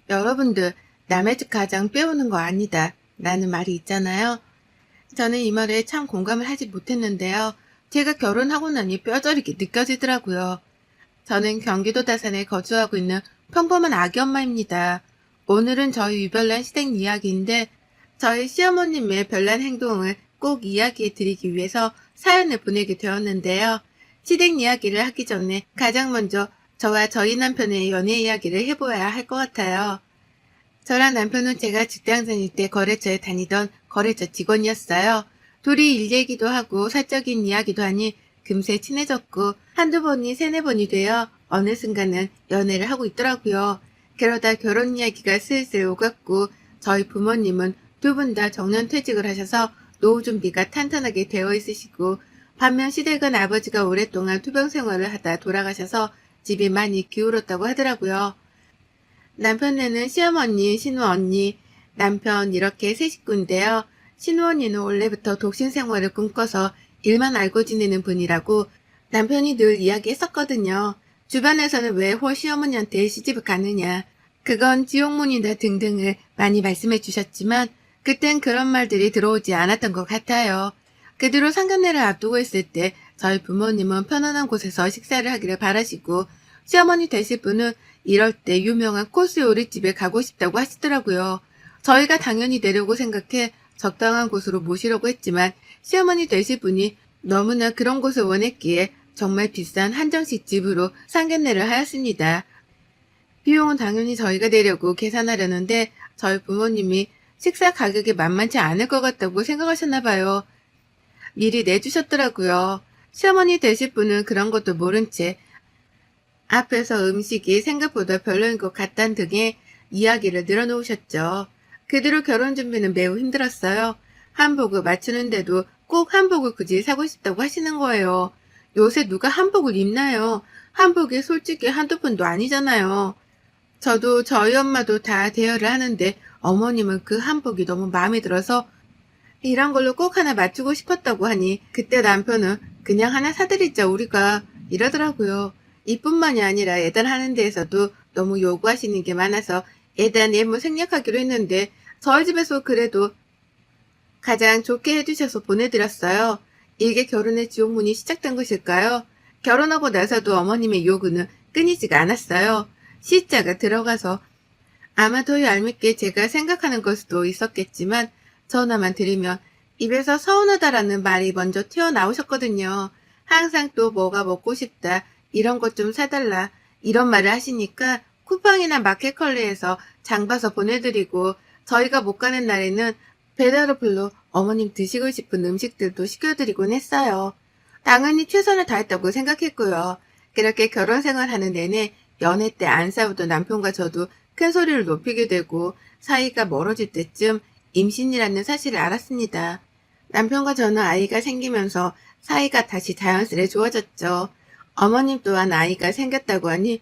여러분들, 남의 집 가장 빼오는 거 아니다. 라는 말이 있잖아요. 저는 이 말에 참 공감을 하지 못했는데요. 제가 결혼하고 나니 뼈저리게 느껴지더라고요. 저는 경기도 다산에 거주하고 있는 평범한 아기 엄마입니다. 오늘은 저희 유별난 시댁 이야기인데 저희 시어머님의 별난 행동을 꼭 이야기해 드리기 위해서 사연을 보내게 되었는데요. 시댁 이야기를 하기 전에 가장 먼저 저와 저희 남편의 연애 이야기를 해보아야 할 것 같아요. 저랑 남편은 제가 직장 다닐 때 거래처에 다니던 거래처 직원이었어요. 둘이 일 얘기도 하고 사적인 이야기도 하니 금세 친해졌고 한두 번이 세네 번이 되어 어느 순간은 연애를 하고 있더라고요. 그러다 결혼 이야기가 슬슬 오갔고 저희 부모님은 두 분 다 정년퇴직을 하셔서 노후 준비가 탄탄하게 되어 있으시고 반면 시댁은 아버지가 오랫동안 투병 생활을 하다 돌아가셔서 집이 많이 기울었다고 하더라고요. 남편네는 시어머니, 시누언니, 남편 이렇게 세 식구인데요. 시누언니는 원래부터 독신 생활을 꿈꿔서 일만 알고 지내는 분이라고 남편이 늘 이야기했었거든요. 주변에서는 왜 홀 시어머니한테 시집을 가느냐, 그건 지옥문이다 등등을 많이 말씀해 주셨지만 그땐 그런 말들이 들어오지 않았던 것 같아요. 그 뒤로 상견례를 앞두고 있을 때 저희 부모님은 편안한 곳에서 식사를 하기를 바라시고 시어머니 되실 분은 이럴 때 유명한 코스 요리집에 가고 싶다고 하시더라고요. 저희가 당연히 내려고 생각해 적당한 곳으로 모시려고 했지만 시어머니 되실 분이 너무나 그런 곳을 원했기에 정말 비싼 한정식 집으로 상견례를 하였습니다. 비용은 당연히 저희가 내려고 계산하려는데 저희 부모님이 식사 가격이 만만치 않을 것 같다고 생각하셨나 봐요. 미리 내주셨더라고요. 시어머니 되실 분은 그런 것도 모른 채 앞에서 음식이 생각보다 별로인 것 같다는 등의 이야기를 늘어놓으셨죠. 그 뒤로 결혼 준비는 매우 힘들었어요. 한복을 맞추는데도 꼭 한복을 굳이 사고 싶다고 하시는 거예요. 요새 누가 한복을 입나요? 한복이 솔직히 한두 푼도 아니잖아요. 저도 저희 엄마도 다 대여를 하는데 어머님은 그 한복이 너무 마음에 들어서 이런 걸로 꼭 하나 맞추고 싶었다고 하니 그때 남편은 그냥 하나 사드리자 우리가 이러더라고요. 이뿐만이 아니라 예단하는 데에서도 너무 요구하시는 게 많아서 예단 예물 생략하기로 했는데 저희 집에서 그래도 가장 좋게 해주셔서 보내드렸어요. 이게 결혼의 지옥문이 시작된 것일까요? 결혼하고 나서도 어머님의 요구는 끊이지가 않았어요. 시자가 들어가서 아마 더 얄밉게 제가 생각하는 걸 수도 있었겠지만 전화만 드리면 입에서 서운하다라는 말이 먼저 튀어나오셨거든요. 항상 또 뭐가 먹고 싶다, 이런 것 좀 사달라, 이런 말을 하시니까 쿠팡이나 마켓컬리에서 장 봐서 보내드리고 저희가 못 가는 날에는 배달 어플로 어머님 드시고 싶은 음식들도 시켜드리곤 했어요. 당연히 최선을 다했다고 생각했고요. 그렇게 결혼 생활하는 내내 연애 때 안 싸우던 남편과 저도 큰 소리를 높이게 되고 사이가 멀어질 때쯤 임신이라는 사실을 알았습니다. 남편과 저는 아이가 생기면서 사이가 다시 자연스레 좋아졌죠. 어머님 또한 아이가 생겼다고 하니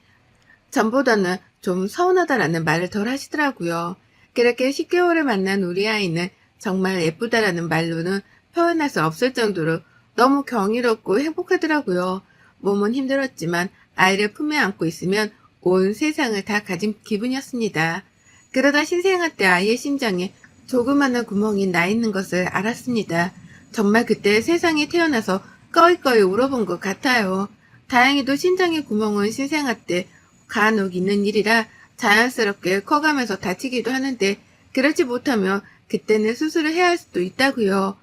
전보다는 좀 서운하다라는 말을 덜 하시더라고요. 그렇게 10개월을 만난 우리 아이는 정말 예쁘다라는 말로는 표현할 수 없을 정도로 너무 경이롭고 행복하더라고요. 몸은 힘들었지만 아이를 품에 안고 있으면 온 세상을 다 가진 기분이었습니다. 그러다 신생아 때 아이의 심장에 조그마한 구멍이 나 있는 것을 알았습니다. 정말 그때 세상에 태어나서 꺼이꺼이 울어본 것 같아요. 다행히도 심장의 구멍은 신생아 때 간혹 있는 일이라 자연스럽게 커가면서 다치기도 하는데 그렇지 못하면 그때는 수술을 해야 할 수도 있다고요.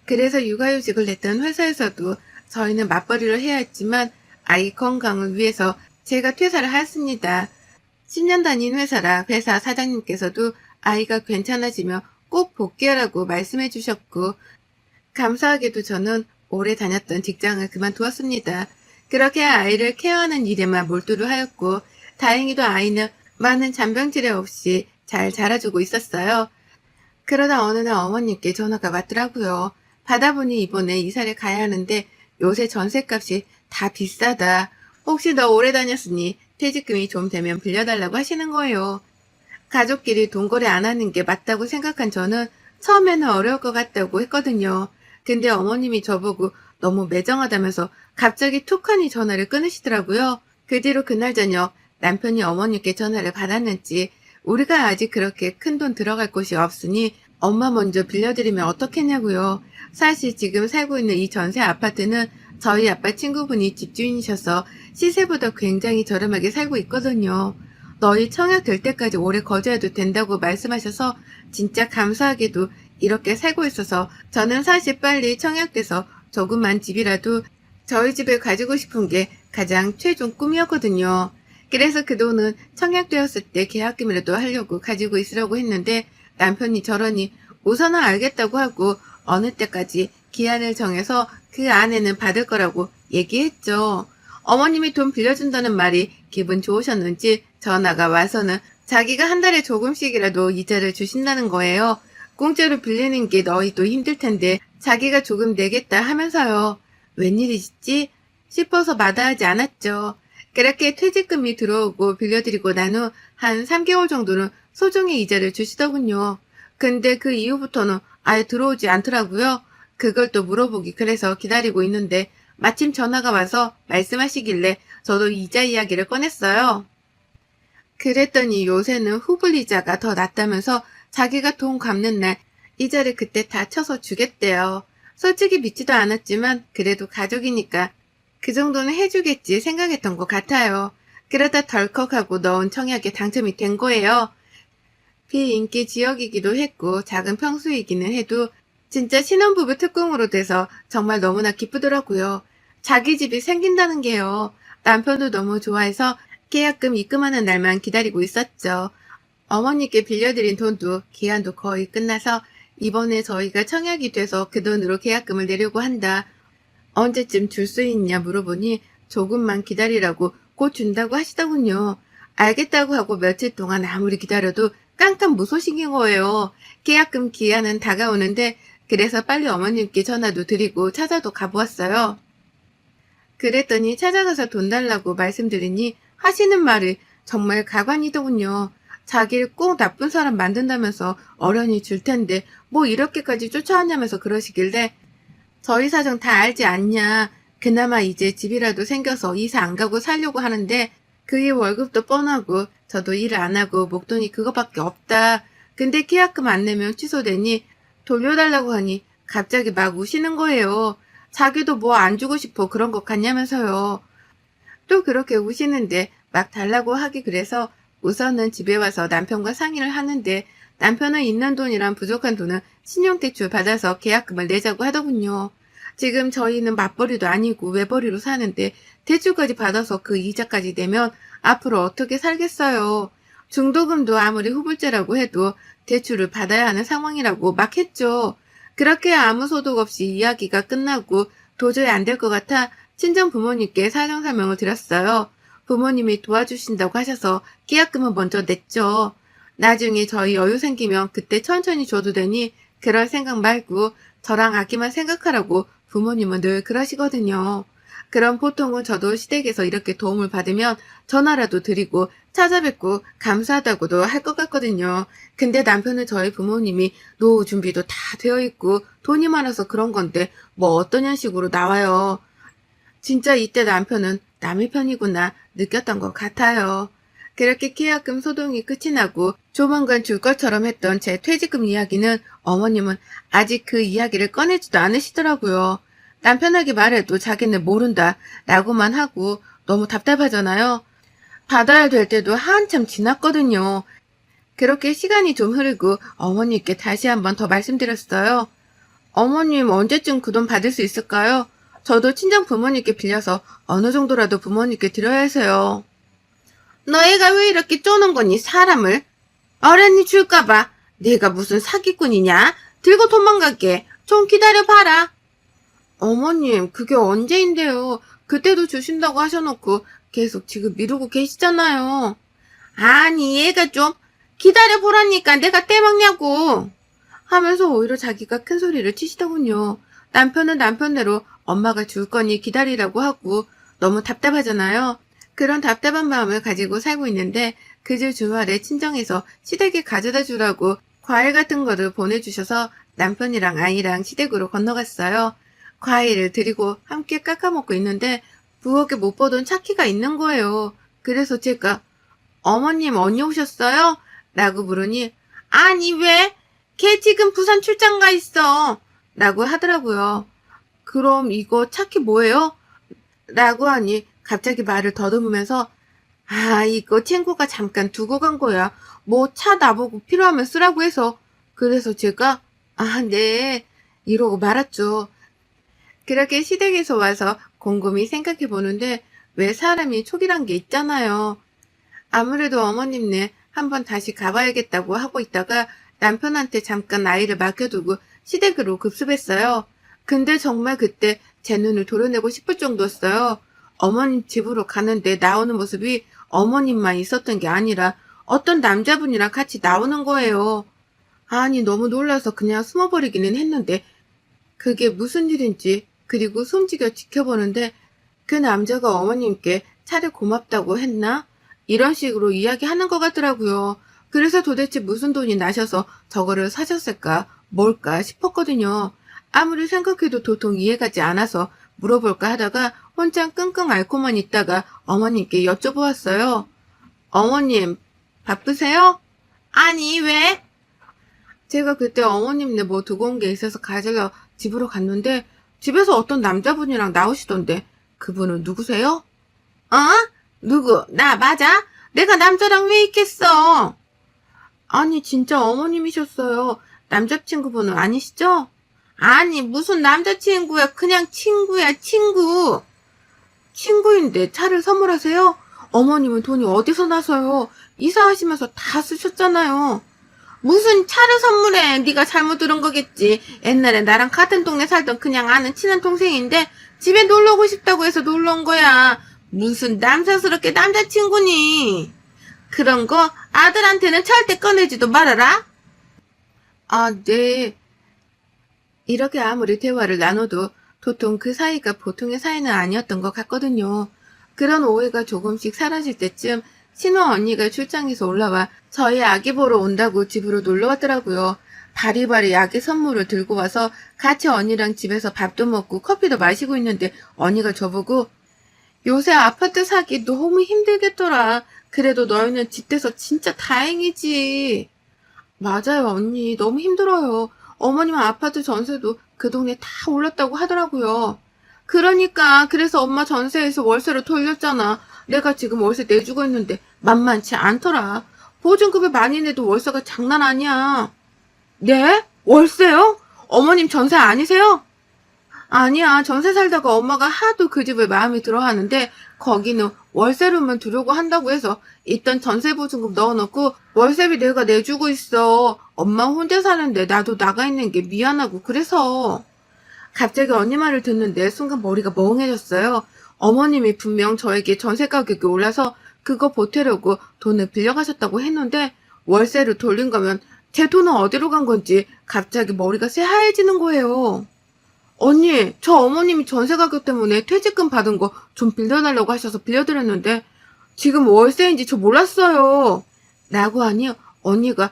그래서 육아휴직을 냈던 회사에서도 저희는 맞벌이를 해야 했지만 아이 건강을 위해서 제가 퇴사를 하였습니다. 10년 다닌 회사라 회사 사장님께서도 아이가 괜찮아지면 꼭 복귀하라고 말씀해 주셨고 감사하게도 저는 오래 다녔던 직장을 그만두었습니다. 그렇게 아이를 케어하는 일에만 몰두를 하였고 다행히도 아이는 많은 잔병치레 없이 잘 자라주고 있었어요. 그러다 어느 날 어머님께 전화가 왔더라고요. 받아보니 이번에 이사를 가야 하는데 요새 전셋값이 다 비싸다. 혹시 너 오래 다녔으니 퇴직금이 좀 되면 빌려달라고 하시는 거예요. 가족끼리 돈거래 안 하는 게 맞다고 생각한 저는 처음에는 어려울 것 같다고 했거든요. 근데 어머님이 저보고 너무 매정하다면서 갑자기 툭하니 전화를 끊으시더라고요. 그 뒤로 그날 저녁 남편이 어머님께 전화를 받았는지 우리가 아직 그렇게 큰돈 들어갈 곳이 없으니 엄마 먼저 빌려드리면 어떻겠냐고요. 사실 지금 살고 있는 이 전세 아파트는 저희 아빠 친구분이 집주인이셔서 시세보다 굉장히 저렴하게 살고 있거든요. 너희 청약 될 때까지 오래 거주해도 된다고 말씀하셔서 진짜 감사하게도 이렇게 살고 있어서 저는 사실 빨리 청약돼서 조그만 집이라도 저희 집에 가지고 싶은 게 가장 최종 꿈이었거든요. 그래서 그 돈은 청약되었을 때 계약금이라도 하려고 가지고 있으려고 했는데 남편이 저러니 우선은 알겠다고 하고 어느 때까지 기한을 정해서 그 안에는 받을 거라고 얘기했죠. 어머님이 돈 빌려준다는 말이 기분 좋으셨는지 전화가 와서는 자기가 한 달에 조금씩이라도 이자를 주신다는 거예요. 공짜로 빌리는 게 너희도 힘들 텐데 자기가 조금 내겠다 하면서요. 웬일이지? 싶어서 마다하지 않았죠. 그렇게 퇴직금이 들어오고 빌려드리고 난 후 한 3개월 정도는 소정의 이자를 주시더군요. 근데 그 이후부터는 아예 들어오지 않더라고요. 그걸 또 물어보기 그래서 기다리고 있는데 마침 전화가 와서 말씀하시길래 저도 이자 이야기를 꺼냈어요. 그랬더니 요새는 후불이자가 더 낫다면서 자기가 돈 갚는 날 이자를 그때 다 쳐서 주겠대요. 솔직히 믿지도 않았지만 그래도 가족이니까 그 정도는 해주겠지 생각했던 것 같아요. 그러다 덜컥하고 넣은 청약에 당첨이 된 거예요. 비인기 지역이기도 했고 작은 평수이기는 해도 진짜 신혼부부 특공으로 돼서 정말 너무나 기쁘더라고요. 자기 집이 생긴다는 게요. 남편도 너무 좋아해서 계약금 입금하는 날만 기다리고 있었죠. 어머니께 빌려드린 돈도 기한도 거의 끝나서 이번에 저희가 청약이 돼서 그 돈으로 계약금을 내려고 한다. 언제쯤 줄 수 있냐 물어보니 조금만 기다리라고 곧 준다고 하시더군요. 알겠다고 하고 며칠 동안 아무리 기다려도 깜깜무소식인 거예요. 계약금 기한은 다가오는데 그래서 빨리 어머님께 전화도 드리고 찾아도 가보았어요. 그랬더니 찾아가서 돈 달라고 말씀드리니 하시는 말이 정말 가관이더군요. 자기를 꼭 나쁜 사람 만든다면서 어련히 줄 텐데 뭐 이렇게까지 쫓아왔냐면서 그러시길래 저희 사정 다 알지 않냐. 그나마 이제 집이라도 생겨서 이사 안 가고 살려고 하는데 그의 월급도 뻔하고 저도 일을 안 하고 목돈이 그거밖에 없다. 근데 계약금 안 내면 취소되니 돌려달라고 하니 갑자기 막 우시는 거예요. 자기도 뭐 안 주고 싶어 그런 것 같냐면서요. 또 그렇게 우시는데 막 달라고 하기 그래서 우선은 집에 와서 남편과 상의를 하는데 남편은 있는 돈이랑 부족한 돈은 신용대출 받아서 계약금을 내자고 하더군요. 지금 저희는 맞벌이도 아니고 외벌이로 사는데 대출까지 받아서 그 이자까지 내면 앞으로 어떻게 살겠어요. 중도금도 아무리 후불제라고 해도 대출을 받아야 하는 상황이라고 막 했죠. 그렇게 아무 소득 없이 이야기가 끝나고 도저히 안 될 것 같아 친정 부모님께 사정 설명을 드렸어요. 부모님이 도와주신다고 하셔서 계약금은 먼저 냈죠. 나중에 저희 여유 생기면 그때 천천히 줘도 되니 그럴 생각 말고 저랑 아기만 생각하라고 부모님은 늘 그러시거든요. 그럼 보통은 저도 시댁에서 이렇게 도움을 받으면 전화라도 드리고 찾아뵙고 감사하다고도 할 것 같거든요. 근데 남편은 저희 부모님이 노후 준비도 다 되어 있고 돈이 많아서 그런 건데 뭐 어떤 형식으로 나와요. 진짜 이때 남편은 남의 편이구나 느꼈던 것 같아요. 그렇게 계약금 소동이 끝이 나고 조만간 줄 것처럼 했던 제 퇴직금 이야기는 어머님은 아직 그 이야기를 꺼내지도 않으시더라고요. 남편에게 말해도 자기는 모른다 라고만 하고 너무 답답하잖아요. 받아야 될 때도 한참 지났거든요. 그렇게 시간이 좀 흐르고 어머니께 다시 한번 더 말씀드렸어요. 어머님 언제쯤 그 돈 받을 수 있을까요? 저도 친정 부모님께 빌려서 어느 정도라도 부모님께 드려야 해서요. 너희가 왜 이렇게 쪼는 거니 사람을? 어련히 줄까봐. 내가 무슨 사기꾼이냐? 들고 도망갈게. 좀 기다려봐라. 어머님 그게 언제인데요. 그때도 주신다고 하셔놓고 계속 지금 미루고 계시잖아요. 아니 얘가 좀 기다려보라니까 내가 떼먹냐고 하면서 오히려 자기가 큰 소리를 치시더군요. 남편은 남편대로 엄마가 줄 거니 기다리라고 하고 너무 답답하잖아요. 그런 답답한 마음을 가지고 살고 있는데 그 주 주말에 친정에서 시댁에 가져다 주라고 과일 같은 거를 보내주셔서 남편이랑 아이랑 시댁으로 건너갔어요. 과일을 드리고 함께 깎아먹고 있는데 부엌에 못 보던 차키가 있는 거예요. 그래서 제가 어머님 언니 오셨어요? 라고 물으니 아니 왜? 걔 지금 부산 출장 가 있어 라고 하더라고요. 그럼 이거 차키 뭐예요? 라고 하니 갑자기 말을 더듬으면서 이거 친구가 잠깐 두고 간 거야. 뭐 차 나보고 필요하면 쓰라고 해서. 그래서 제가 네 이러고 말았죠. 그렇게 시댁에서 와서 곰곰이 생각해 보는데 왜 사람이 촉이란 게 있잖아요. 아무래도 어머님네 한번 다시 가봐야겠다고 하고 있다가 남편한테 잠깐 아이를 맡겨두고 시댁으로 급습했어요. 근데 정말 그때 제 눈을 도려내고 싶을 정도였어요. 어머님 집으로 가는데 나오는 모습이 어머님만 있었던 게 아니라 어떤 남자분이랑 같이 나오는 거예요. 아니 너무 놀라서 그냥 숨어버리기는 했는데 그게 무슨 일인지 그리고 숨지겨 지켜보는데 그 남자가 어머님께 차를 고맙다고 했나? 이런 식으로 이야기하는 것 같더라고요. 그래서 도대체 무슨 돈이 나셔서 저거를 사셨을까? 뭘까 싶었거든요. 아무리 생각해도 도통 이해가지 않아서 물어볼까 하다가 혼자 끙끙 앓고만 있다가 어머님께 여쭤보았어요. 어머님, 바쁘세요? 아니, 왜? 제가 그때 어머님네 뭐 두고 온 게 있어서 가지러 집으로 갔는데 집에서 어떤 남자분이랑 나오시던데 그분은 누구세요? 누구? 나 맞아? 내가 남자랑 왜 있겠어? 아니 진짜 어머님이셨어요. 남자친구분은 아니시죠? 아니 무슨 남자친구야. 그냥 친구야 친구. 친구인데 차를 선물하세요? 어머님은 돈이 어디서 나서요? 이사하시면서 다 쓰셨잖아요. 무슨 차를 선물해. 네가 잘못 들은 거겠지. 옛날에 나랑 같은 동네 살던 그냥 아는 친한 동생인데 집에 놀러 오고 싶다고 해서 놀러 온 거야. 무슨 남사스럽게 남자친구니. 그런 거 아들한테는 절대 꺼내지도 말아라. 네. 이렇게 아무리 대화를 나눠도 도통 그 사이가 보통의 사이는 아니었던 것 같거든요. 그런 오해가 조금씩 사라질 때쯤 신호 언니가 출장에서 올라와 저희 아기 보러 온다고 집으로 놀러 왔더라고요. 바리바리 아기 선물을 들고 와서 같이 언니랑 집에서 밥도 먹고 커피도 마시고 있는데 언니가 저보고 요새 아파트 사기 너무 힘들겠더라. 그래도 너희는 집 돼서 진짜 다행이지. 맞아요 언니 너무 힘들어요. 어머님 아파트 전세도 그 동네 다 올랐다고 하더라고요. 그러니까 그래서 엄마 전세에서 월세로 돌렸잖아. 내가 지금 월세 내주고 있는데 만만치 않더라. 보증금을 많이 내도 월세가 장난 아니야. 네? 월세요? 어머님 전세 아니세요? 아니야. 전세 살다가 엄마가 하도 그 집을 마음에 들어 하는데 거기는 월세로만 두려고 한다고 해서 일단 전세 보증금 넣어놓고 월세비 내가 내주고 있어. 엄마 혼자 사는데 나도 나가 있는 게 미안하고 그래서. 갑자기 언니 말을 듣는데 순간 머리가 멍해졌어요. 어머님이 분명 저에게 전세 가격이 올라서 그거 보태려고 돈을 빌려가셨다고 했는데 월세를 돌린 거면 제 돈은 어디로 간 건지 갑자기 머리가 새하얘지는 거예요. 언니, 저 어머님이 전세 가격 때문에 퇴직금 받은 거 좀 빌려달라고 하셔서 빌려드렸는데 지금 월세인지 저 몰랐어요. 라고 하니 언니가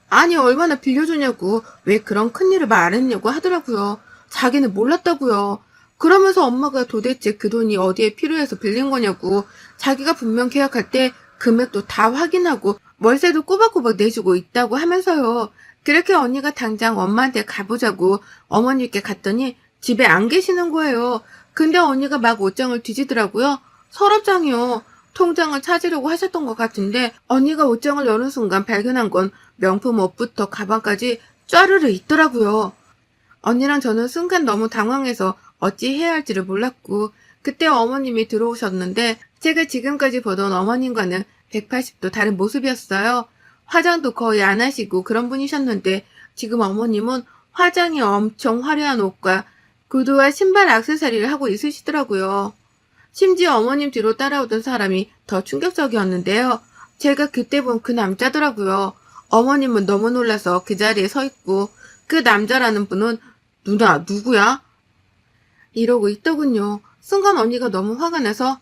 아니 얼마나 빌려주냐고 왜 그런 큰일을 말 안 했냐고 하더라고요. 자기는 몰랐다고요. 그러면서 엄마가 도대체 그 돈이 어디에 필요해서 빌린 거냐고 자기가 분명 계약할 때 금액도 다 확인하고 월세도 꼬박꼬박 내주고 있다고 하면서요. 그렇게 언니가 당장 엄마한테 가보자고 어머니께 갔더니 집에 안 계시는 거예요. 근데 언니가 막 옷장을 뒤지더라고요. 서랍장이요. 통장을 찾으려고 하셨던 것 같은데 언니가 옷장을 여는 순간 발견한 건 명품 옷부터 가방까지 쫘르르 있더라고요. 언니랑 저는 순간 너무 당황해서 어찌 해야 할지를 몰랐고 그때 어머님이 들어오셨는데 제가 지금까지 보던 어머님과는 180도 다른 모습이었어요. 화장도 거의 안 하시고 그런 분이셨는데 지금 어머님은 화장이 엄청 화려한 옷과 구두와 신발 액세서리를 하고 있으시더라고요. 심지어 어머님 뒤로 따라오던 사람이 더 충격적이었는데요. 제가 그때 본 그 남자더라고요. 어머님은 너무 놀라서 그 자리에 서 있고 그 남자라는 분은 누나 누구야? 이러고 있더군요. 순간 언니가 너무 화가 나서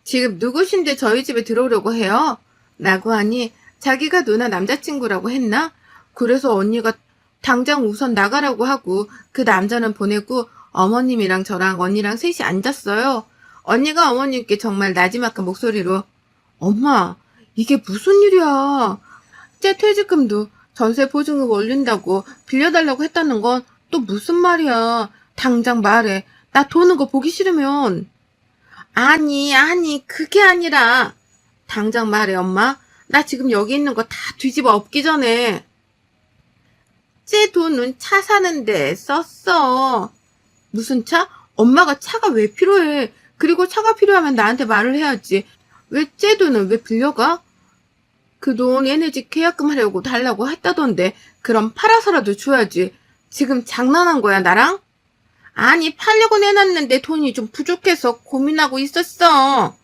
지금 누구신데 저희 집에 들어오려고 해요? 라고 하니 자기가 누나 남자친구라고 했나? 그래서 언니가 당장 우선 나가라고 하고 그 남자는 보내고 어머님이랑 저랑 언니랑 셋이 앉았어요. 언니가 어머님께 정말 나지막한 목소리로 엄마 이게 무슨 일이야? 쟤 퇴직금도 전세 보증금 올린다고 빌려달라고 했다는 건 또 무슨 말이야? 당장 말해. 나 도는 거 보기 싫으면. 아니, 그게 아니라. 당장 말해, 엄마. 나 지금 여기 있는 거 다 뒤집어 엎기 전에. 쟤 돈은 차 사는데 썼어. 무슨 차? 엄마가 차가 왜 필요해? 그리고 차가 필요하면 나한테 말을 해야지. 왜 쟤 돈은 왜 빌려가? 그 돈 얘네 집 계약금 하려고 달라고 했다던데 그럼 팔아서라도 줘야지. 지금 장난한 거야 나랑? 아니 팔려고 내놨는데 돈이 좀 부족해서 고민하고 있었어.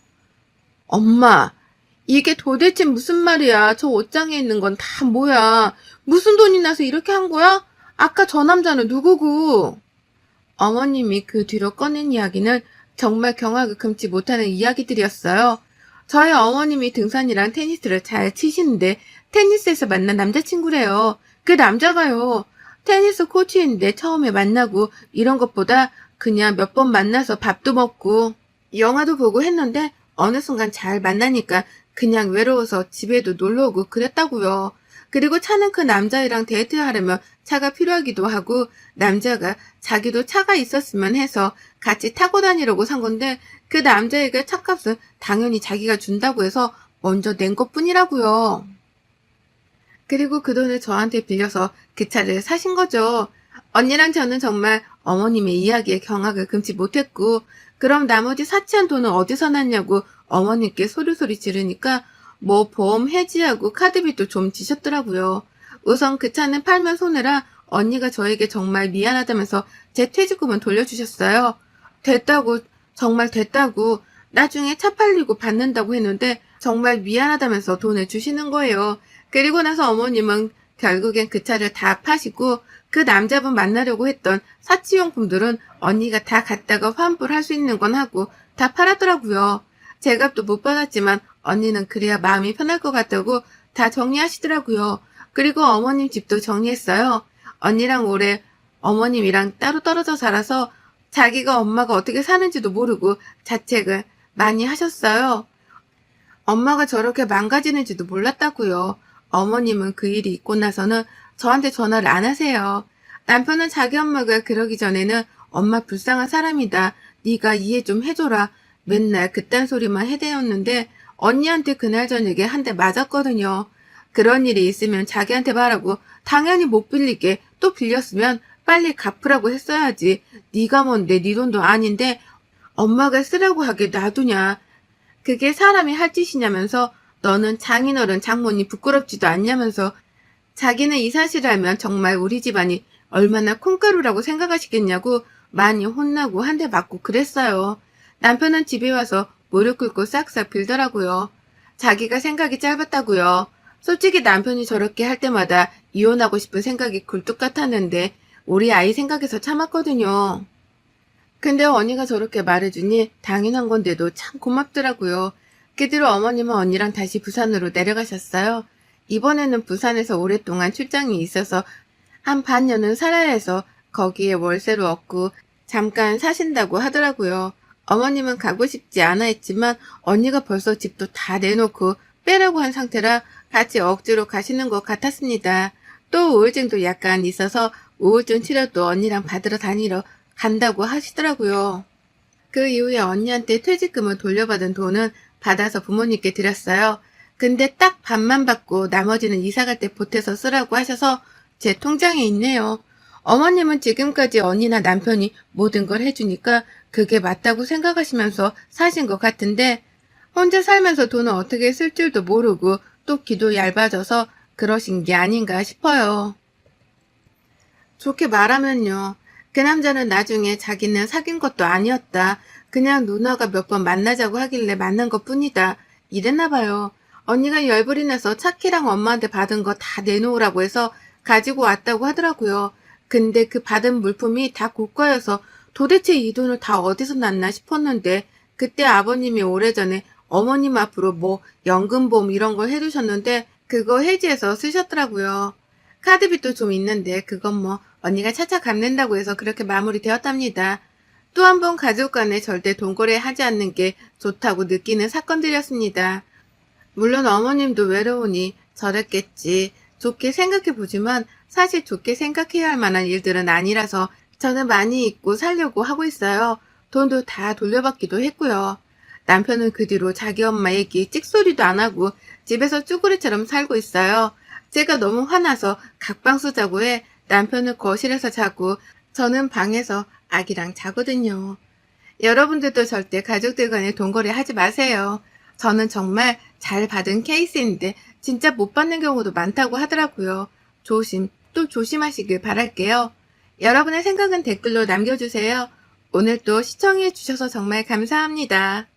엄마 이게 도대체 무슨 말이야. 저 옷장에 있는 건 다 뭐야. 무슨 돈이 나서 이렇게 한 거야? 아까 저 남자는 누구고? 어머님이 그 뒤로 꺼낸 이야기는 정말 경악을 금치 못하는 이야기들이었어요. 저희 어머님이 등산이랑 테니스를 잘 치시는데 테니스에서 만난 남자친구래요. 그 남자가요. 테니스 코치인데 처음에 만나고 이런 것보다 그냥 몇 번 만나서 밥도 먹고 영화도 보고 했는데 어느 순간 잘 만나니까 그냥 외로워서 집에도 놀러 오고 그랬다고요. 그리고 차는 그 남자애랑 데이트하려면 차가 필요하기도 하고 남자가 자기도 차가 있었으면 해서 같이 타고 다니려고 산 건데 그 남자애가 차값은 당연히 자기가 준다고 해서 먼저 낸 것뿐이라고요. 그리고 그 돈을 저한테 빌려서 그 차를 사신 거죠. 언니랑 저는 정말 어머님의 이야기에 경악을 금치 못했고 그럼 나머지 사치한 돈은 어디서 났냐고 어머님께 소리소리 지르니까 뭐 보험 해지하고 카드비도 좀 지셨더라고요. 우선 그 차는 팔면 손해라 언니가 저에게 정말 미안하다면서 제 퇴직금은 돌려주셨어요. 됐다고 정말 됐다고 나중에 차 팔리고 받는다고 했는데 정말 미안하다면서 돈을 주시는 거예요. 그리고 나서 어머님은 결국엔 그 차를 다 파시고 그 남자분 만나려고 했던 사치용품들은 언니가 다 갖다가 환불할 수 있는 건 하고 다 팔았더라고요. 제값도 못 받았지만 언니는 그래야 마음이 편할 것 같다고 다 정리하시더라고요. 그리고 어머님 집도 정리했어요. 언니랑 올해 어머님이랑 따로 떨어져 살아서 자기가 엄마가 어떻게 사는지도 모르고 자책을 많이 하셨어요. 엄마가 저렇게 망가지는지도 몰랐다고요. 어머님은 그 일이 있고 나서는 저한테 전화를 안 하세요. 남편은 자기 엄마가 그러기 전에는 엄마 불쌍한 사람이다. 네가 이해 좀 해줘라. 맨날 그딴 소리만 해대었는데 언니한테 그날 저녁에 한 대 맞았거든요. 그런 일이 있으면 자기한테 말하고 당연히 못 빌리게 또 빌렸으면 빨리 갚으라고 했어야지. 네가 뭔데 네 돈도 아닌데 엄마가 쓰라고 하게 놔두냐. 그게 사람이 할 짓이냐면서 너는 장인어른 장모님 부끄럽지도 않냐면서 자기는 이 사실을 알면 정말 우리 집안이 얼마나 콩가루라고 생각하시겠냐고 많이 혼나고 한 대 맞고 그랬어요. 남편은 집에 와서 무릎 꿇고 싹싹 빌더라고요. 자기가 생각이 짧았다고요. 솔직히 남편이 저렇게 할 때마다 이혼하고 싶은 생각이 굴뚝 같았는데 우리 아이 생각해서 참았거든요. 근데 언니가 저렇게 말해주니 당연한 건데도 참 고맙더라고요. 그 뒤로 어머님은 언니랑 다시 부산으로 내려가셨어요. 이번에는 부산에서 오랫동안 출장이 있어서 한 반년은 살아야 해서 거기에 월세로 얻고 잠깐 사신다고 하더라고요. 어머님은 가고 싶지 않아 했지만 언니가 벌써 집도 다 내놓고 빼라고 한 상태라 같이 억지로 가시는 것 같았습니다. 또 우울증도 약간 있어서 우울증 치료도 언니랑 받으러 다니러 간다고 하시더라고요. 그 이후에 언니한테 퇴직금을 돌려받은 돈은 받아서 부모님께 드렸어요. 근데 딱 반만 받고 나머지는 이사갈 때 보태서 쓰라고 하셔서 제 통장에 있네요. 어머님은 지금까지 언니나 남편이 모든 걸 해주니까 그게 맞다고 생각하시면서 사신 것 같은데 혼자 살면서 돈을 어떻게 쓸 줄도 모르고 또 기도 얇아져서 그러신 게 아닌가 싶어요. 좋게 말하면요. 그 남자는 나중에 자기는 사귄 것도 아니었다. 그냥 누나가 몇 번 만나자고 하길래 만난 것 뿐이다. 이랬나 봐요. 언니가 열불이 나서 차키랑 엄마한테 받은 거 다 내놓으라고 해서 가지고 왔다고 하더라고요. 근데 그 받은 물품이 다 고가여서 도대체 이 돈을 다 어디서 났나 싶었는데 그때 아버님이 오래전에 어머님 앞으로 뭐 연금보험 이런 걸 해두셨는데 그거 해지해서 쓰셨더라고요. 카드빚도 좀 있는데 그건 뭐 언니가 차차 갚는다고 해서 그렇게 마무리되었답니다. 또 한 번 가족 간에 절대 돈거래 하지 않는 게 좋다고 느끼는 사건들이었습니다. 물론 어머님도 외로우니 저랬겠지. 좋게 생각해보지만 사실 좋게 생각해야 할 만한 일들은 아니라서 저는 많이 잊고 살려고 하고 있어요. 돈도 다 돌려받기도 했고요. 남편은 그 뒤로 자기 엄마 얘기 찍소리도 안 하고 집에서 쭈구리처럼 살고 있어요. 제가 너무 화나서 각방수 자고 해 남편은 거실에서 자고 저는 방에서 아기랑 자거든요. 여러분들도 절대 가족들 간에 돈거래 하지 마세요. 저는 정말 잘 받은 케이스인데 진짜 못 받는 경우도 많다고 하더라고요. 조심, 또 조심하시길 바랄게요. 여러분의 생각은 댓글로 남겨주세요. 오늘도 시청해주셔서 정말 감사합니다.